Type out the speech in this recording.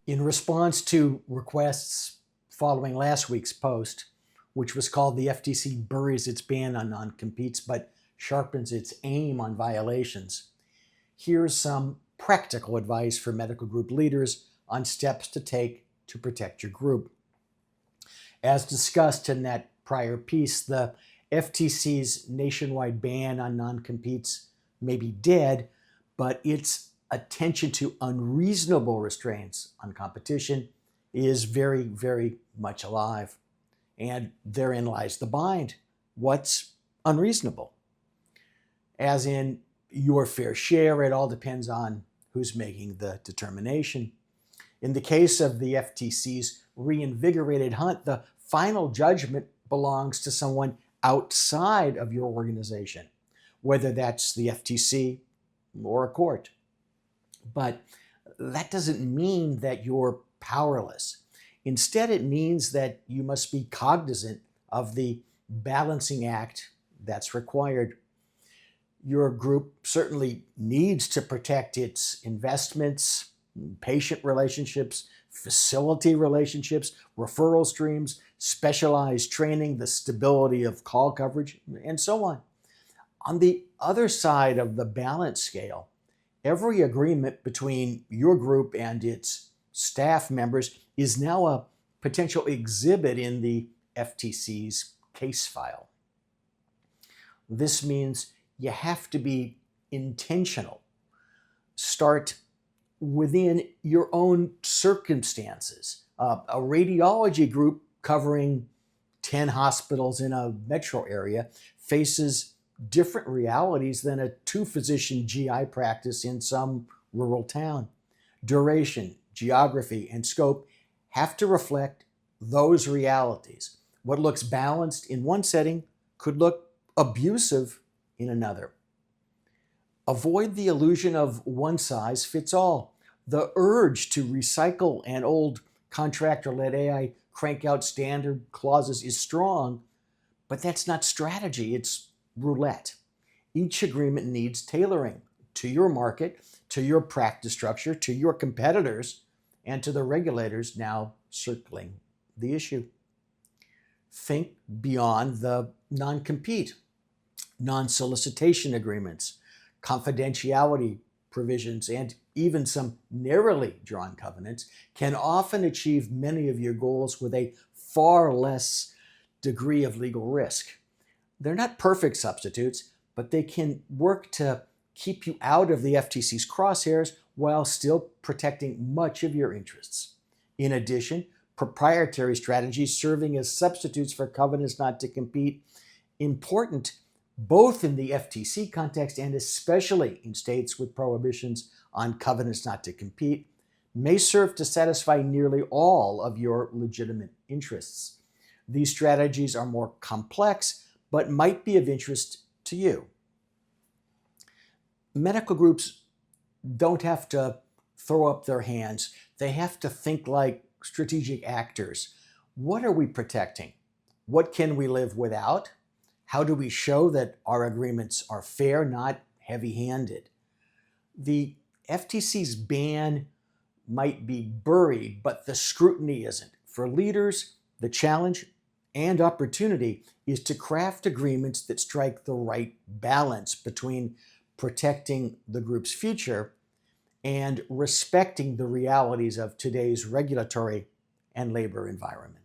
In response to requests following last week's post, which was called "The FTC Buries Its Ban on Non-Competes but Sharpens Its Aim on Violations," here's some practical advice for medical group leaders on steps to take to protect your group. As discussed in that prior piece, the FTC's nationwide ban on non-competes may be dead, but its attention to unreasonable restraints on competition is very, very much alive. And therein lies the bind. What's unreasonable? As in your fair share, it all depends on who's making the determination. In the case of the FTC's reinvigorated hunt, the final judgment belongs to someone outside of your organization, whether that's the FTC or a court. But that doesn't mean that you're powerless. Instead, it means that you must be cognizant of the balancing act that's required. Your group certainly needs to protect its investments, patient relationships, facility relationships, referral streams, specialized training, the stability of call coverage, and so on. On the other side of the balance scale, every agreement between your group and its staff members is now a potential exhibit in the FTC's case file. This means you have to be intentional. Start within your own circumstances. A radiology group covering 10 hospitals in a metro area faces different realities than a 2-physician GI practice in some rural town. Duration, geography, and scope have to reflect those realities. What looks balanced in one setting could look abusive in another. Avoid the illusion of one size fits all. The urge to recycle an old contractor-led AI crank out standard clauses is strong, but that's not strategy, it's roulette. Each agreement needs tailoring to your market, to your practice structure, to your competitors, and to the regulators now circling the issue. Think beyond the non-compete, non-solicitation agreements, confidentiality provisions, and even some narrowly drawn covenants can often achieve many of your goals with a far less degree of legal risk. They're not perfect substitutes, but they can work to keep you out of the FTC's crosshairs while still protecting much of your interests. In addition, proprietary strategies serving as substitutes for covenants not to compete, important both in the FTC context and especially in states with prohibitions on covenants not to compete, may serve to satisfy nearly all of your legitimate interests. These strategies are more complex, but might be of interest to you. Medical groups don't have to throw up their hands. They have to think like strategic actors. What are we protecting? What can we live without? How do we show that our agreements are fair, not heavy-handed? The FTC's ban might be buried, but the scrutiny isn't. For leaders, the challenge and opportunity is to craft agreements that strike the right balance between protecting the group's future and respecting the realities of today's regulatory and labor environment.